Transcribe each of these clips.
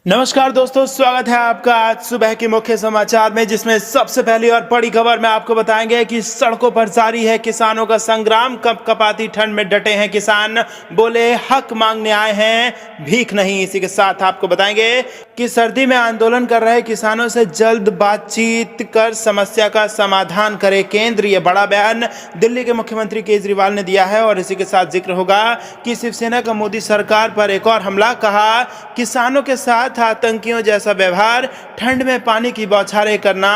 नमस्कार दोस्तों, स्वागत है आपका आज सुबह के मुख्य समाचार में, जिसमें सबसे पहली और बड़ी खबर में आपको बताएंगे कि सड़कों पर जारी है किसानों का संग्राम। कपकपाती ठंड में डटे हैं किसान, बोले हक मांगने आए हैं, भीख नहीं। इसी के साथ आपको बताएंगे कि सर्दी में आंदोलन कर रहे किसानों से जल्द बातचीत कर समस्या का समाधान करे केंद्र। ये बड़ा बयान दिल्ली के मुख्यमंत्री केजरीवाल ने दिया है। और इसी के साथ जिक्र होगा कि शिवसेना का मोदी सरकार पर एक और हमला, कहा किसानों के साथ आतंकियों जैसा व्यवहार, ठंड में पानी की बौछारें करना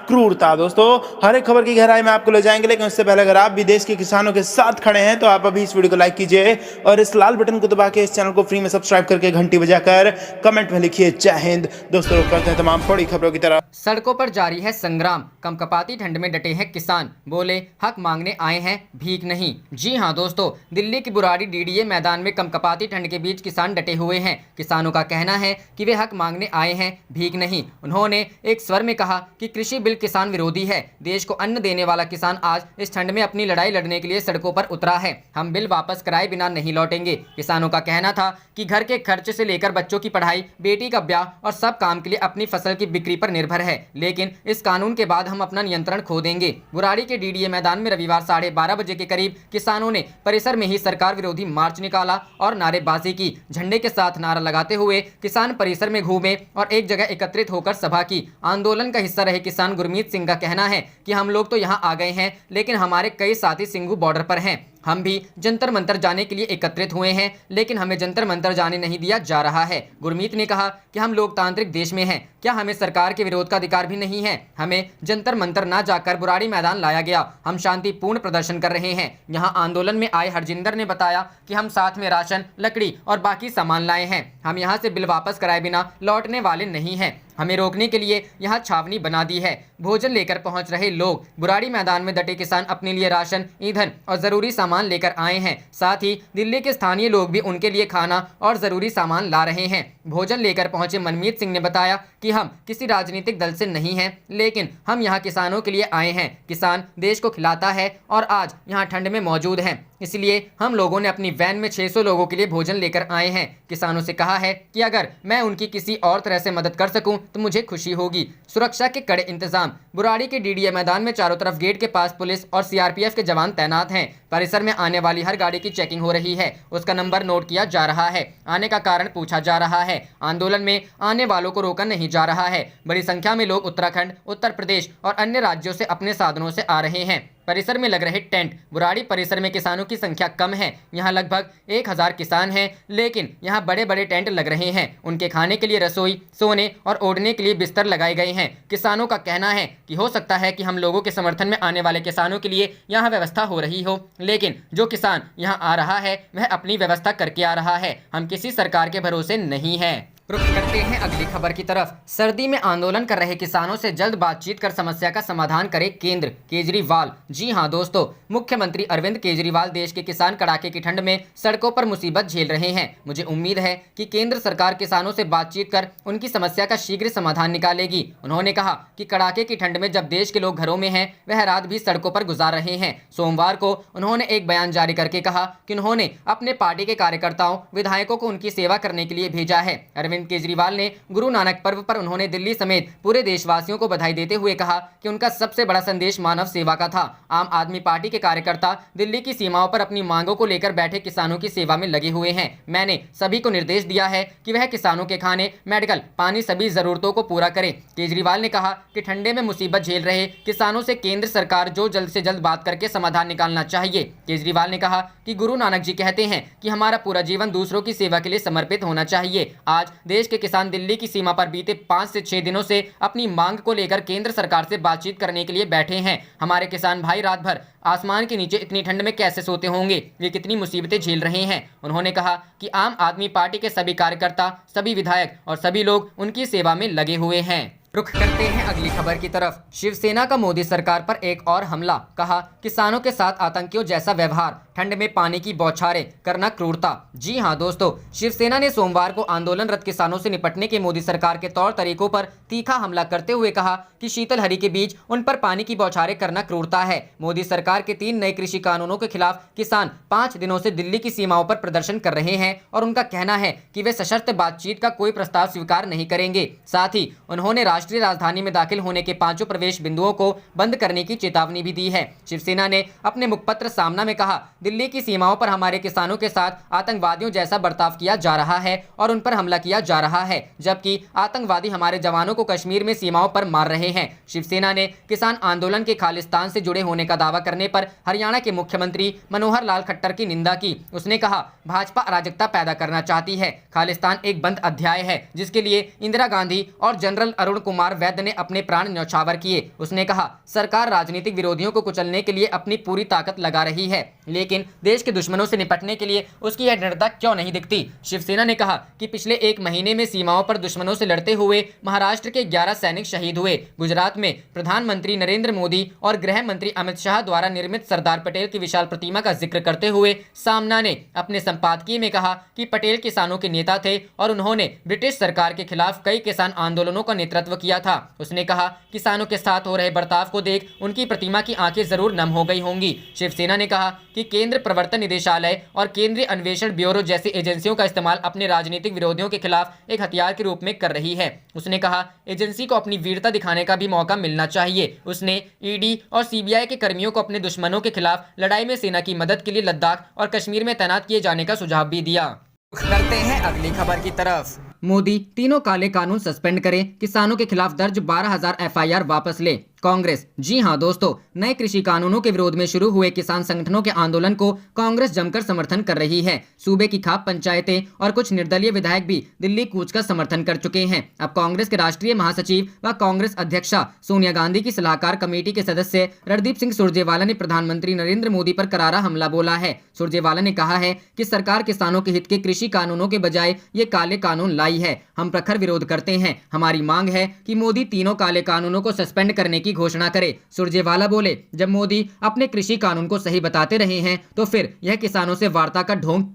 क्रूरता। दोस्तों, हर एक खबर की गहराई में आपको ले जाएंगे, लेकिन उससे पहले अगर आप भी देश के किसानों के साथ खड़े हैं तो आप अभी इस वीडियो को लाइक कीजिए और इस लाल बटन को दबा के इस चैनल को फ्री में सब्सक्राइब करके घंटी बजाकर कमेंट में लिखिए जय हिंद। दोस्तों, करते हैं तमाम बड़ी खबरों की तरफ। सड़कों पर जारी है संग्राम, कपकपाती ठंड में डटे हैं किसान, बोले हक मांगने आए हैं, भीख नहीं। जी हां दोस्तों, दिल्ली की बुराड़ी डीडीए मैदान में कपकपाती ठंड के बीच किसान डटे हुए हैं। किसानों का कहना है कि वे हक मांगने आए हैं, भीख नहीं। उन्होंने एक स्वर में कहा कि कृषि बिल किसान विरोधी है। देश को अन्न देने वाला किसान आज इस ठंड में अपनी लड़ाई लड़ने के लिए सड़कों पर उतरा है। हम बिल वापस कराए बिना नहीं लौटेंगे। किसानों का कहना था कि घर के खर्च से लेकर बच्चों की पढ़ाई, बेटी का ब्याह और सब काम के लिए अपनी फसल की बिक्री पर निर्भर है, लेकिन इस कानून के बाद हम अपना नियंत्रण खो देंगे। बुराड़ी के डीडीए मैदान में रविवार 12:30 बजे के करीब किसानों ने परिसर में ही सरकार विरोधी मार्च निकाला और नारेबाजी की। झंडे के साथ नारा लगाते हुए किसान परिसर में घूमे और एक जगह एकत्रित होकर सभा की। आंदोलन का हिस्सा रहे किसान गुरमीत सिंह का कहना है कि हम लोग तो यहाँ आ गए हैं, लेकिन हमारे कई साथी सिंघू बॉर्डर पर हैं। हम भी जंतर मंतर जाने के लिए एकत्रित हुए हैं, लेकिन हमें जंतर मंतर जाने नहीं दिया जा रहा है। गुरमीत ने कहा कि हम लोकतांत्रिक देश में हैं, क्या हमें सरकार के विरोध का अधिकार भी नहीं है? हमें जंतर मंतर ना जाकर बुराड़ी मैदान लाया गया। हम शांतिपूर्ण प्रदर्शन कर रहे हैं। यहाँ आंदोलन में आए हरजिंदर ने बताया कि हम साथ में राशन, लकड़ी और बाकी सामान लाए हैं। हम यहाँ से बिल वापस कराए बिना लौटने वाले नहीं हैं। हमें रोकने के लिए यहाँ छावनी बना दी है। भोजन लेकर पहुंच रहे लोग। बुराड़ी मैदान में डटे किसान अपने लिए राशन, ईंधन और जरूरी सामान लेकर आए हैं। साथ ही दिल्ली के स्थानीय लोग भी उनके लिए खाना और जरूरी सामान ला रहे हैं। भोजन लेकर पहुंचे मनमीत सिंह ने बताया कि हम किसी राजनीतिक दल से नहीं हैं, लेकिन हम यहाँ किसानों के लिए आए हैं। किसान देश को खिलाता है और आज यहाँ ठंड में मौजूद हैं, इसलिए हम लोगों ने अपनी वैन में 600 लोगों के लिए भोजन लेकर आए हैं। किसानों से कहा है कि अगर मैं उनकी किसी और तरह से मदद कर सकूं तो मुझे खुशी होगी। सुरक्षा के कड़े इंतजाम। बुराड़ी के डीडीए मैदान में चारों तरफ गेट के पास पुलिस और सीआरपीएफ के जवान तैनात हैं। परिसर में आने वाली हर गाड़ी की चेकिंग हो रही है, उसका नंबर नोट किया जा रहा है, आने का कारण पूछा जा रहा है। आंदोलन में आने वालों को रोका नहीं जा रहा है। बड़ी संख्या में लोग उत्तराखंड, उत्तर प्रदेश और अन्य राज्यों से अपने साधनों से आ रहे हैं। परिसर में लग रहे टेंट। बुराड़ी परिसर में किसानों की संख्या कम है। यहाँ लगभग 1000 किसान हैं, लेकिन यहाँ बड़े बड़े टेंट लग रहे हैं। उनके खाने के लिए रसोई, सोने और ओढ़ने के लिए बिस्तर लगाए गए हैं। किसानों का कहना है कि हो सकता है कि हम लोगों के समर्थन में आने वाले किसानों के लिए यहाँ व्यवस्था हो रही हो, लेकिन जो किसान यहाँ आ रहा है वह अपनी व्यवस्था करके आ रहा है। हम किसी सरकार के भरोसे नहीं हैं। रुख करते हैं अगली खबर की तरफ। सर्दी में आंदोलन कर रहे किसानों से जल्द बातचीत कर समस्या का समाधान करे केंद्र, केजरीवाल। जी हां दोस्तों, मुख्यमंत्री अरविंद केजरीवाल देश के किसान कड़ाके की ठंड में सड़कों पर मुसीबत झेल रहे हैं। मुझे उम्मीद है कि केंद्र सरकार किसानों से बातचीत कर उनकी समस्या का शीघ्र समाधान निकालेगी। उन्होंने कहा कि कड़ाके की ठंड में जब देश के लोग घरों में हैं, वह रात भी सड़कों पर गुजार रहे हैं। सोमवार को उन्होंने एक बयान जारी करके कहा कि उन्होंने अपने पार्टी के कार्यकर्ताओं, विधायकों को उनकी सेवा करने के लिए भेजा है। अरविंद केजरीवाल ने गुरु नानक पर्व पर उन्होंने दिल्ली समेत पूरे देशवासियों को बधाई देते हुए कहा कि उनका सबसे बड़ा संदेश मानव सेवा का था। आम आदमी पार्टी के कार्यकर्ता दिल्ली की सीमाओं पर अपनी मांगों को लेकर बैठे किसानों की सेवा में लगे हुए हैं। मैंने सभी को निर्देश दिया है कि वह किसानों के खाने, मेडिकल, पानी सभी जरूरतों को पूरा करें। केजरीवाल ने कहा कि ठंडे में मुसीबत झेल रहे किसानों से केंद्र सरकार जो जल्द से जल्द बात करके समाधान निकालना चाहिए। केजरीवाल ने कहा कि गुरु नानक जी कहते हैं कि हमारा पूरा जीवन दूसरों की सेवा के लिए समर्पित होना चाहिए। आज देश के किसान दिल्ली की सीमा पर बीते 5 से 6 दिनों से अपनी मांग को लेकर केंद्र सरकार से बातचीत करने के लिए बैठे हैं। हमारे किसान भाई रात भर आसमान के नीचे इतनी ठंड में कैसे सोते होंगे, वे कितनी मुसीबतें झेल रहे हैं। उन्होंने कहा कि आम आदमी पार्टी के सभी कार्यकर्ता, सभी विधायक और सभी लोग उनकी सेवा में लगे हुए हैं। रुख करते हैं अगली खबर की तरफ। शिवसेना का मोदी सरकार पर एक और हमला, कहा किसानों के साथ आतंकियों जैसा व्यवहार, ठंड में पानी की बौछारें करना क्रूरता। जी हां दोस्तों, शिवसेना ने सोमवार को आंदोलनरत किसानों से निपटने के मोदी सरकार के तौर तरीकों पर तीखा हमला करते हुए कहा कि शीतलहरी के बीच उन पर पानी की बौछारें करना क्रूरता है। मोदी सरकार के 3 नए कृषि कानूनों के खिलाफ किसान 5 दिनों से दिल्ली की सीमाओं पर प्रदर्शन कर रहे हैं और उनका कहना है कि वे सशर्त बातचीत का कोई प्रस्ताव स्वीकार नहीं करेंगे। साथ ही उन्होंने राष्ट्रीय राजधानी में दाखिल होने के 5 प्रवेश बिंदुओं को बंद करने की चेतावनी भी दी है। शिवसेना ने अपने मुखपत्र सामना में कहा, दिल्ली की सीमाओं पर हमारे किसानों के साथ आतंकवादियों जैसा बर्ताव किया जा रहा है और उन पर हमला किया जा रहा है, जबकि आतंकवादी हमारे जवानों को कश्मीर में सीमाओं पर मार रहे हैं। शिवसेना ने किसान आंदोलन के खालिस्तान से जुड़े होने का दावा करने पर हरियाणा के मुख्यमंत्री मनोहर लाल खट्टर की निंदा की। उसने कहा, भाजपा अराजकता पैदा करना चाहती है। खालिस्तान एक बंद अध्याय है जिसके लिए इंदिरा गांधी और जनरल अरुण कुमार वैद्य ने अपने प्राण न्यौछावर किए। उसने कहा, सरकार राजनीतिक विरोधियों को कुचलने के लिए अपनी पूरी ताकत लगा रही है, लेकिन देश के दुश्मनों से निपटने के लिए उसकी यह दृढ़ता क्यों नहीं दिखती। शिवसेना ने कहा कि पिछले 1 महीने में सीमाओं पर दुश्मनों से लड़ते हुए महाराष्ट्र के 11 सैनिक शहीद हुए। गुजरात में प्रधानमंत्री नरेंद्र मोदी और गृह मंत्री अमित शाह द्वारा निर्मित सरदार पटेल की विशाल प्रतिमा का जिक्र करते हुए सामना ने अपने संपादकीय में कहा कि पटेल किसानों के नेता थे और उन्होंने ब्रिटिश सरकार के खिलाफ कई किसान आंदोलनों का नेतृत्व किया था। उसने कहा, किसानों के साथ हो रहे बर्ताव को देख उनकी प्रतिमा की आंखें जरूर नम हो गई होंगी। शिवसेना ने कहा कि केंद्र प्रवर्तन निदेशालय और केंद्रीय अन्वेषण ब्यूरो जैसी एजेंसियों का इस्तेमाल अपने राजनीतिक विरोधियों के खिलाफ एक हथियार के रूप में कर रही है। उसने कहा, एजेंसी को अपनी वीरता दिखाने का भी मौका मिलना चाहिए। उसने ईडी और सीबीआई के कर्मियों को अपने दुश्मनों के खिलाफ लड़ाई में सेना की मदद के लिए लद्दाख और कश्मीर में तैनात किए जाने का सुझाव भी दिया। करते हैं अगली खबर की तरफ। मोदी तीनों काले कानून सस्पेंड करें, किसानों के खिलाफ दर्ज 12,000 एफआईआर वापस ले, कांग्रेस। जी हां दोस्तों, नए कृषि कानूनों के विरोध में शुरू हुए किसान संगठनों के आंदोलन को कांग्रेस जमकर समर्थन कर रही है। सूबे की खाप पंचायतें और कुछ निर्दलीय विधायक भी दिल्ली कूच का समर्थन कर चुके हैं। अब कांग्रेस के राष्ट्रीय महासचिव व कांग्रेस अध्यक्षा सोनिया गांधी की सलाहकार कमेटी के सदस्य रणदीप सिंह सुरजेवाला ने प्रधानमंत्री नरेंद्र मोदी पर करारा हमला बोला है। सुरजेवाला ने कहा है कि सरकार किसानों के हित के कृषि कानूनों के बजाय ये काले कानून लाई है। हम प्रखर विरोध करते हैं। हमारी मांग है कि मोदी तीनों काले कानूनों को सस्पेंड करने की घोषणा करे। सुरजेवाला बोले, जब मोदी अपने कृषि कानून को सही बताते रहे हैं तो फिर यह किसानों से वार्ता का ढोंग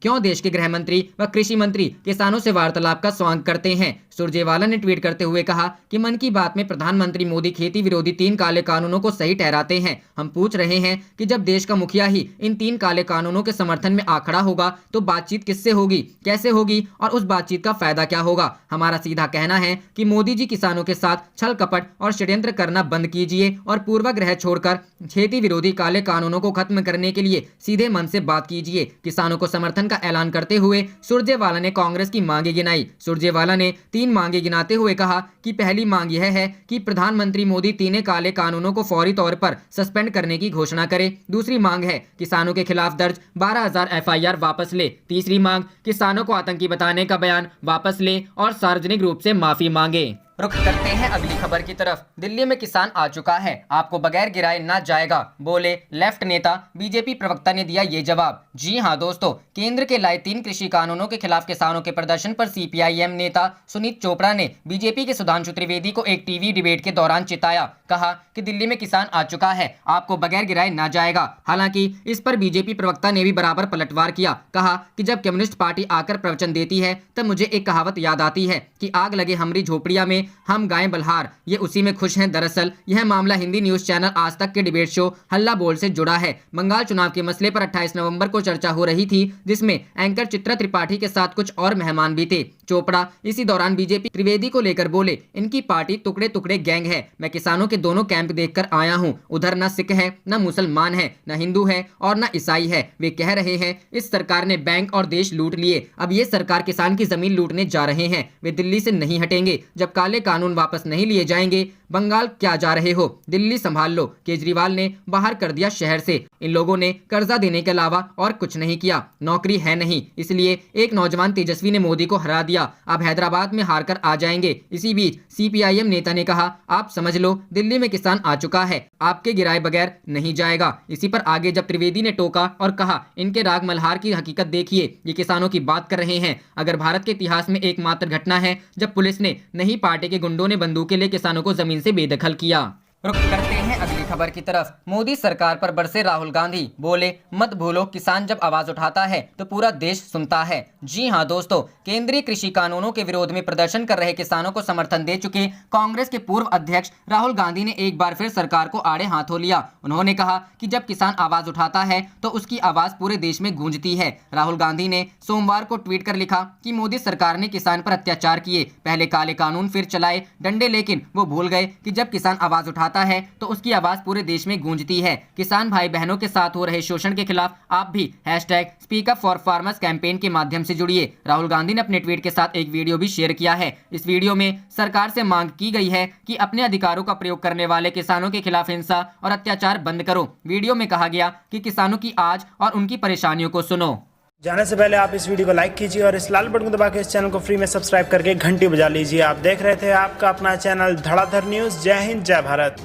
क्यों देश के गृह मंत्री व कृषि मंत्री किसानों से वार्तालाप का स्वागत करते हैं। सुरजेवाला ने ट्वीट करते हुए कहा कि मन की बात में प्रधानमंत्री मोदी खेती विरोधी 3 काले कानूनों को सही ठहराते हैं। हम पूछ रहे हैं कि जब देश का मुखिया ही इन 3 काले कानूनों के समर्थन में आ खड़ा होगा तो बातचीत किससे होगी, कैसे होगी और उस बातचीत का फायदा क्या होगा। हमारा सीधा कहना है कि मोदी जी किसानों के साथ छल कपट और षड्यंत्र करना बंद कीजिए और पूर्वाग्रह छोड़कर खेती विरोधी काले कानूनों को खत्म करने के लिए सीधे मन से बात कीजिए। किसानों को समर्थन का ऐलान करते हुए सुरजेवाला ने कांग्रेस की मांगे गिनाई। सुरजेवाला ने 3 मांगे गिनाते हुए कहा कि पहली मांग यह है कि प्रधानमंत्री मोदी 3 काले कानूनों को फौरी तौर पर सस्पेंड करने की घोषणा करे। दूसरी मांग है किसानों के खिलाफ दर्ज 12,000 एफआईआर वापस ले। तीसरी मांग किसानों को आतंकी बताने का बयान वापस ले और सार्वजनिक रूप से माफी मांगे। रुख करते हैं अगली खबर की तरफ। दिल्ली में किसान आ चुका है, आपको बगैर गिराए ना जाएगा, बोले लेफ्ट नेता। बीजेपी प्रवक्ता ने दिया ये जवाब। जी हां दोस्तों, केंद्र के लाए 3 कृषि कानूनों के खिलाफ किसानों के प्रदर्शन पर सीपीआईएम नेता सुनीत चोपड़ा ने बीजेपी के सुधांशु त्रिवेदी को एक टीवी डिबेट के दौरान चिताया। कहा कि दिल्ली में किसान आ चुका है, आपको बगैर गिराए ना जाएगा। हालांकि इस पर बीजेपी प्रवक्ता ने भी बराबर पलटवार किया। कहा कि जब कम्युनिस्ट पार्टी आकर प्रवचन देती है तब मुझे एक कहावत याद आती है कि आग लगे हमारी झोपड़िया में हम गाएं बल्हार, ये उसी में खुश हैं। दरअसल यह मामला हिंदी न्यूज चैनल आज तक के डिबेट शो हल्ला बोल से जुड़ा है। बंगाल चुनाव के मसले पर 28 नवंबर को चर्चा हो रही थी, जिसमें एंकर चित्रा त्रिपाठी के साथ कुछ और मेहमान भी थे। चोपड़ा इसी दौरान बीजेपी त्रिवेदी को लेकर बोले, इनकी पार्टी टुकड़े टुकड़े गैंग है। मैं किसानों के दोनों कैंप देखकर आया हूँ। उधर न सिख है, न मुसलमान है, न हिंदू है और न ईसाई है। वे कह रहे हैं इस सरकार ने बैंक और देश लूट लिए, अब ये सरकार किसान की जमीन लूटने जा रहे हैं। वे दिल्ली से नहीं हटेंगे जब काले कानून वापस नहीं लिए जाएंगे। बंगाल क्या जा रहे हो, दिल्ली संभाल लो। केजरीवाल ने बाहर कर दिया शहर से। इन लोगों ने कर्जा देने के अलावा और कुछ नहीं किया, नौकरी है नहीं, इसलिए एक नौजवान तेजस्वी ने मोदी को हरा दिया। अब हैदराबाद में हार कर आ जाएंगे। इसी बीच सीपीआईएम नेता ने कहा, आप समझ लो दिल्ली में किसान आ चुका है, आपके गिराए बगैर नहीं जाएगा। इसी पर आगे जब त्रिवेदी ने टोका और कहा, इनके राग मल्हार की हकीकत देखिए, ये किसानों की बात कर रहे हैं। अगर भारत के इतिहास में एकमात्र घटना है जब पुलिस ने नहीं पार्टी के गुंडों ने बंदूकें ले किसानों को जमीन से बेदखल किया। रुक करते हैं अगली खबर की तरफ। मोदी सरकार पर बरसे राहुल गांधी, बोले मत भूलो किसान जब आवाज उठाता है तो पूरा देश सुनता है। जी हां दोस्तों, केंद्रीय कृषि कानूनों के विरोध में प्रदर्शन कर रहे किसानों को समर्थन दे चुके कांग्रेस के पूर्व अध्यक्ष राहुल गांधी ने एक बार फिर सरकार को आड़े हाथों लिया। उन्होंने कहा कि जब किसान आवाज उठाता है तो उसकी आवाज पूरे देश में गूंजती है। राहुल गांधी ने सोमवार को ट्वीट कर लिखा कि मोदी सरकार ने किसान पर अत्याचार किए, पहले काले कानून फिर चलाए डंडे, लेकिन वो भूल गए कि जब किसान आवाज उठाता है तो उसकी आवाज पूरे देश में गूंजती है। किसान भाई बहनों के साथ हो रहे शोषण के खिलाफ आप भी #speak up for farmers campaign के माध्यम से जुड़िए। राहुल गांधी ने अपने ट्वीट के साथ एक वीडियो भी शेयर किया है। इस वीडियो में सरकार से मांग की गई है कि अपने अधिकारों का प्रयोग करने वाले किसानों के खिलाफ हिंसा और अत्याचार बंद करो। वीडियो में कहा गया कि किसानों की आज और उनकी परेशानियों को सुनो। जाने से पहले आप इस वीडियो को लाइक कीजिए और इस लाल बटन को दबा के इस चैनल को फ्री में सब्सक्राइब करके घंटी बजा लीजिए। आप देख रहे थे आपका अपना चैनल धड़ाधड़ न्यूज। जय हिंद, जय भारत।